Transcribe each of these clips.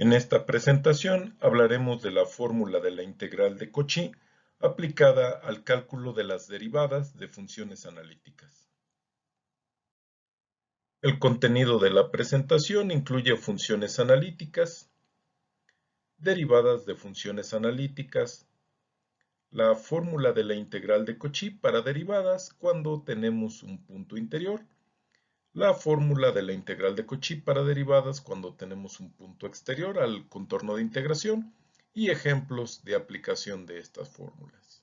En esta presentación hablaremos de la fórmula de la integral de Cauchy aplicada al cálculo de las derivadas de funciones analíticas. El contenido de la presentación incluye funciones analíticas, derivadas de funciones analíticas, la fórmula de la integral de Cauchy para derivadas cuando tenemos un punto interior, la fórmula de la integral de Cauchy para derivadas cuando tenemos un punto exterior al contorno de integración y ejemplos de aplicación de estas fórmulas.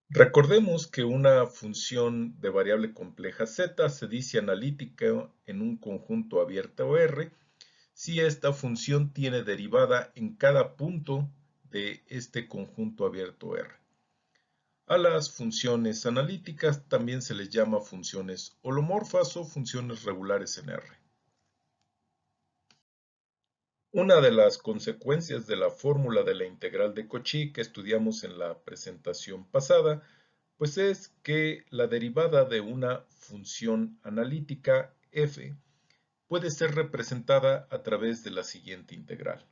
Recordemos que una función de variable compleja z se dice analítica en un conjunto abierto R si esta función tiene derivada en cada punto de este conjunto abierto R. A las funciones analíticas también se les llama funciones holomorfas o funciones regulares en R. Una de las consecuencias de la fórmula de la integral de Cauchy que estudiamos en la presentación pasada, pues es que la derivada de una función analítica f puede ser representada a través de la siguiente integral.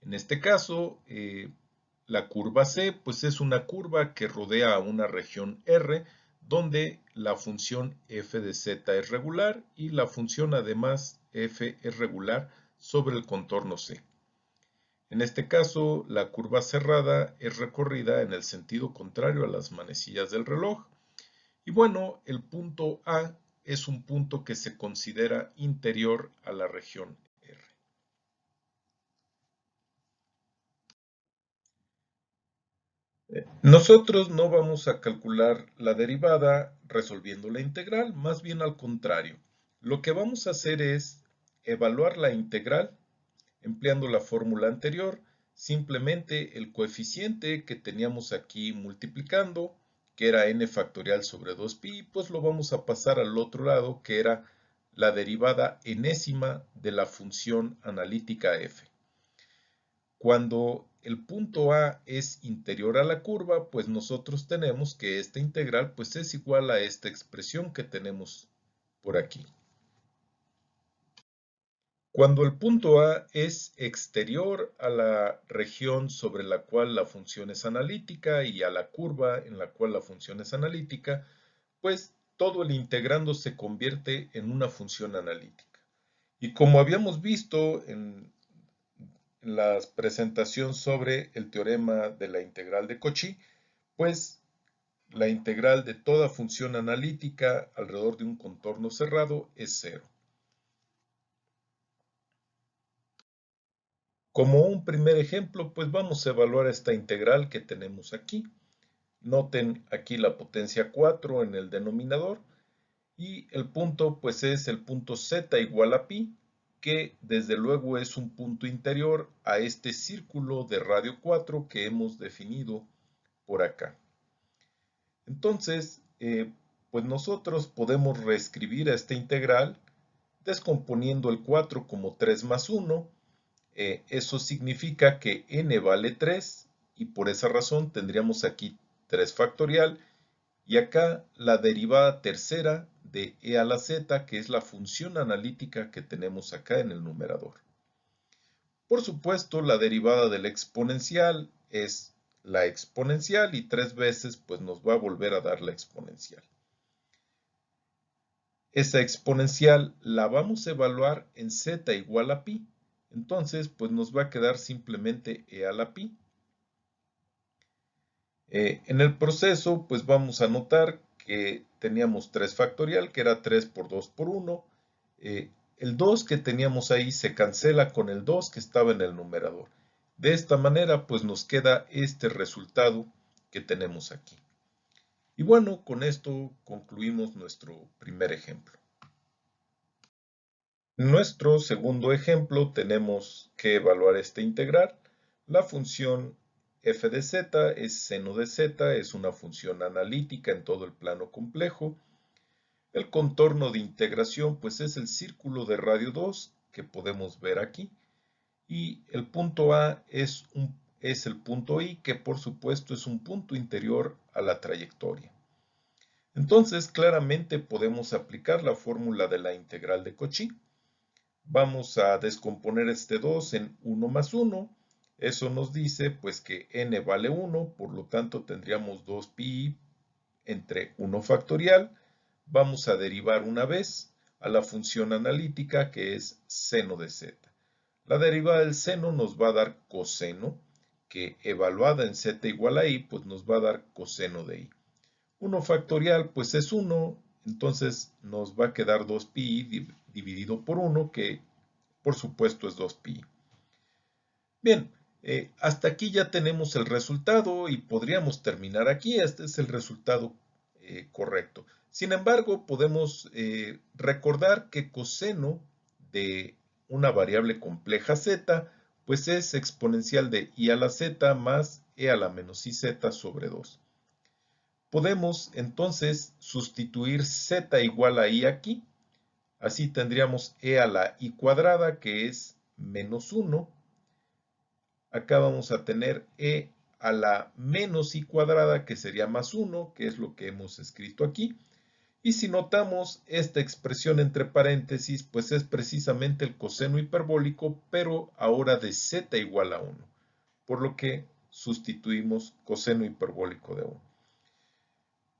En este caso, la curva C pues es una curva que rodea a una región R donde la función f de z es regular y la función además f es regular sobre el contorno C. En este caso, la curva cerrada es recorrida en el sentido contrario a las manecillas del reloj. Y bueno, el punto A es un punto que se considera interior a la región R. Nosotros no vamos a calcular la derivada resolviendo la integral, más bien al contrario. Lo que vamos a hacer es evaluar la integral empleando la fórmula anterior, simplemente el coeficiente que teníamos aquí multiplicando, que era n factorial sobre 2pi, pues lo vamos a pasar al otro lado, que era la derivada enésima de la función analítica f. Cuando el punto A es interior a la curva, pues nosotros tenemos que esta integral pues es igual a esta expresión que tenemos por aquí. Cuando el punto A es exterior a la región sobre la cual la función es analítica y a la curva en la cual la función es analítica, pues todo el integrando se convierte en una función analítica. Y como habíamos visto en la presentación sobre el teorema de la integral de Cauchy, pues la integral de toda función analítica alrededor de un contorno cerrado es 0. Como un primer ejemplo, pues vamos a evaluar esta integral que tenemos aquí. Noten aquí la potencia 4 en el denominador y el punto pues es el punto z igual a pi, que desde luego es un punto interior a este círculo de radio 4 que hemos definido por acá. Entonces, pues nosotros podemos reescribir esta integral descomponiendo el 4 como 3 más 1. Eso significa que n vale 3 y por esa razón tendríamos aquí 3 factorial y acá la derivada tercera de e a la z, que es la función analítica que tenemos acá en el numerador. Por supuesto, la derivada del exponencial es la exponencial y 3 veces pues nos va a volver a dar la exponencial. Esa exponencial la vamos a evaluar en z igual a pi. Entonces, pues nos va a quedar simplemente e a la pi. En el proceso, pues vamos a notar que teníamos 3 factorial, que era 3 por 2 por 1. El 2 que teníamos ahí se cancela con el 2 que estaba en el numerador. De esta manera, pues nos queda este resultado que tenemos aquí. Y bueno, con esto concluimos nuestro primer ejemplo. En nuestro segundo ejemplo tenemos que evaluar esta integral. La función f de z es seno de z, es una función analítica en todo el plano complejo. El contorno de integración pues es el círculo de radio 2 que podemos ver aquí. Y el punto A es el punto I, que por supuesto es un punto interior a la trayectoria. Entonces claramente podemos aplicar la fórmula de la integral de Cauchy. Vamos a descomponer este 2 en 1 más 1. Eso nos dice pues que n vale 1, por lo tanto tendríamos 2pi entre 1 factorial. Vamos a derivar una vez a la función analítica que es seno de z. La derivada del seno nos va a dar coseno, que evaluada en z igual a i, pues nos va a dar coseno de i. 1 factorial pues es 1, entonces nos va a quedar 2pi dividido por 1, que por supuesto es 2pi. Bien, hasta aquí ya tenemos el resultado y podríamos terminar aquí. Este es el resultado correcto. Sin embargo, podemos recordar que coseno de una variable compleja z, pues es exponencial de i a la z más e a la menos iz sobre 2. Podemos entonces sustituir z igual a i aquí. Así tendríamos e a la i cuadrada, que es menos 1. Acá vamos a tener e a la menos i cuadrada, que sería más 1, que es lo que hemos escrito aquí. Y si notamos esta expresión entre paréntesis, pues es precisamente el coseno hiperbólico, pero ahora de z igual a 1. Por lo que sustituimos coseno hiperbólico de 1.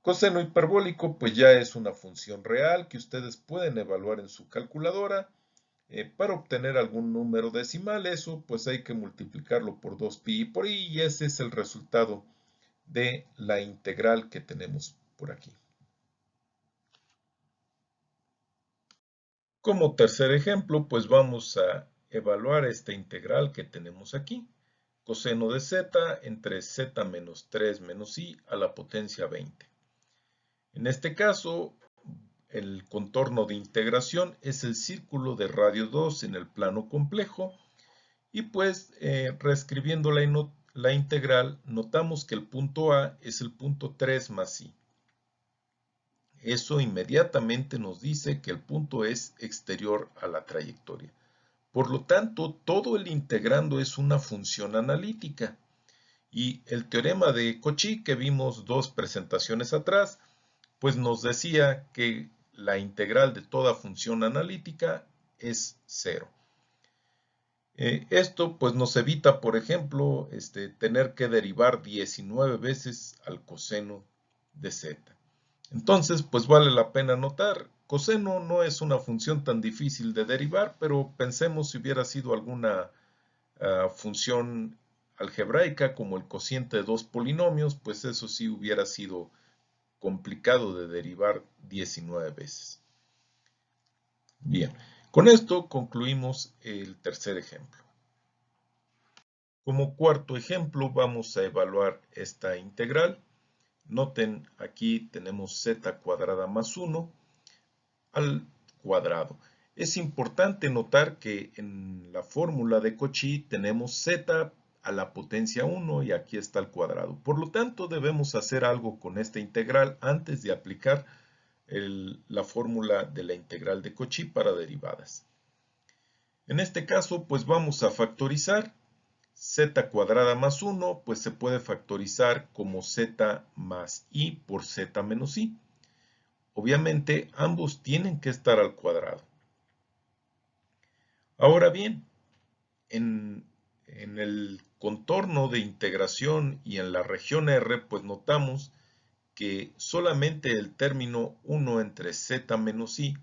Coseno hiperbólico pues ya es una función real que ustedes pueden evaluar en su calculadora. Para obtener algún número decimal, eso pues hay que multiplicarlo por 2pi por i, y ese es el resultado de la integral que tenemos por aquí. Como tercer ejemplo, pues vamos a evaluar esta integral que tenemos aquí. Coseno de z entre z menos 3 menos i a la potencia 20. En este caso, el contorno de integración es el círculo de radio 2 en el plano complejo. Y pues reescribiendo la integral, notamos que el punto A es el punto 3 más i. Eso inmediatamente nos dice que el punto es exterior a la trayectoria. Por lo tanto, todo el integrando es una función analítica. Y el teorema de Cauchy, que vimos 2 presentaciones atrás, pues nos decía que la integral de toda función analítica es 0. Esto pues nos evita, por ejemplo, tener que derivar 19 veces al coseno de z. Entonces, pues vale la pena notar, coseno no es una función tan difícil de derivar, pero pensemos si hubiera sido alguna función algebraica como el cociente de dos polinomios, pues eso sí hubiera sido complicado de derivar 19 veces. Bien, con esto concluimos el tercer ejemplo. Como cuarto ejemplo vamos a evaluar esta integral. Noten aquí tenemos z cuadrada más 1 al cuadrado. Es importante notar que en la fórmula de Cauchy tenemos z a la potencia 1 y aquí está el cuadrado. Por lo tanto debemos hacer algo con esta integral antes de aplicar la fórmula de la integral de Cauchy para derivadas. En este caso pues vamos a factorizar. Z cuadrada más 1, pues se puede factorizar como z más i por z menos i. Obviamente, ambos tienen que estar al cuadrado. Ahora bien, en el contorno de integración y en la región R, pues notamos que solamente el término 1 entre z menos i,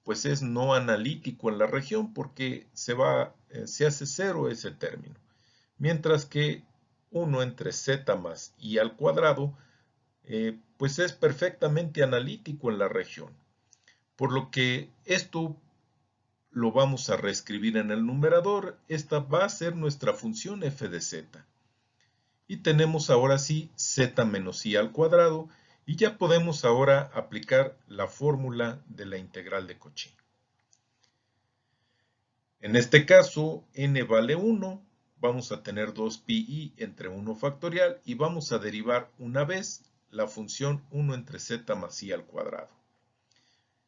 pues es no analítico en la región porque se hace 0 ese término. Mientras que 1 entre z más i al cuadrado, pues es perfectamente analítico en la región. Por lo que esto lo vamos a reescribir en el numerador. Esta va a ser nuestra función f de z. Y tenemos ahora sí z menos i al cuadrado, y ya podemos ahora aplicar la fórmula de la integral de Cauchy. En este caso, n vale 1. Vamos a tener 2pi entre 1 factorial y vamos a derivar una vez la función 1 entre z más i al cuadrado.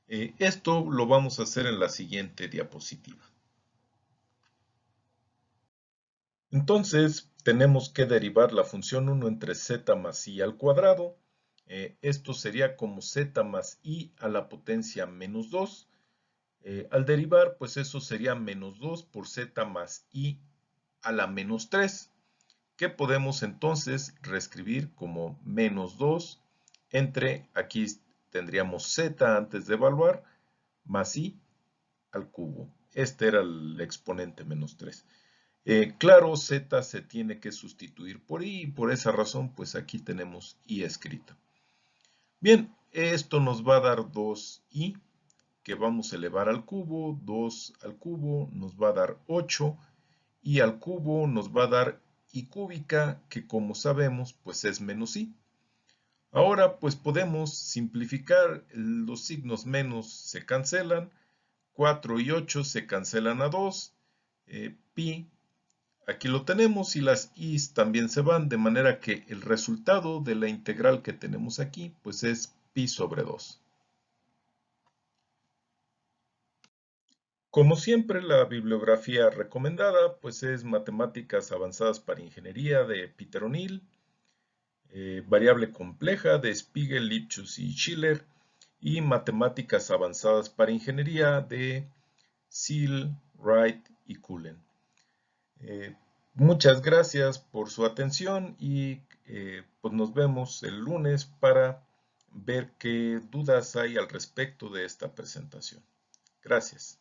Esto lo vamos a hacer en la siguiente diapositiva. Entonces, tenemos que derivar la función 1 entre z más i al cuadrado. Esto sería como z más i a la potencia menos 2. Al derivar, pues eso sería menos 2 por z más i a la menos 3, que podemos entonces reescribir como menos 2 entre, aquí tendríamos z antes de evaluar, más i al cubo. Este era el exponente menos 3. Claro, z se tiene que sustituir por i y por esa razón pues aquí tenemos i escrita. Bien, esto nos va a dar 2i que vamos a elevar al cubo, 2 al cubo nos va a dar 8 y al cubo nos va a dar i cúbica que como sabemos pues es menos i. Ahora pues podemos simplificar, los signos menos se cancelan, 4 y 8 se cancelan a 2, pi, aquí lo tenemos y las i's también se van, de manera que el resultado de la integral que tenemos aquí pues es pi sobre 2. Como siempre, la bibliografía recomendada pues es Matemáticas Avanzadas para Ingeniería de Peter O'Neill, Variable Compleja de Spiegel, Lipschutz y Schiller, y Matemáticas Avanzadas para Ingeniería de Seal, Wright y Cullen. Muchas gracias por su atención y pues nos vemos el lunes para ver qué dudas hay al respecto de esta presentación. Gracias.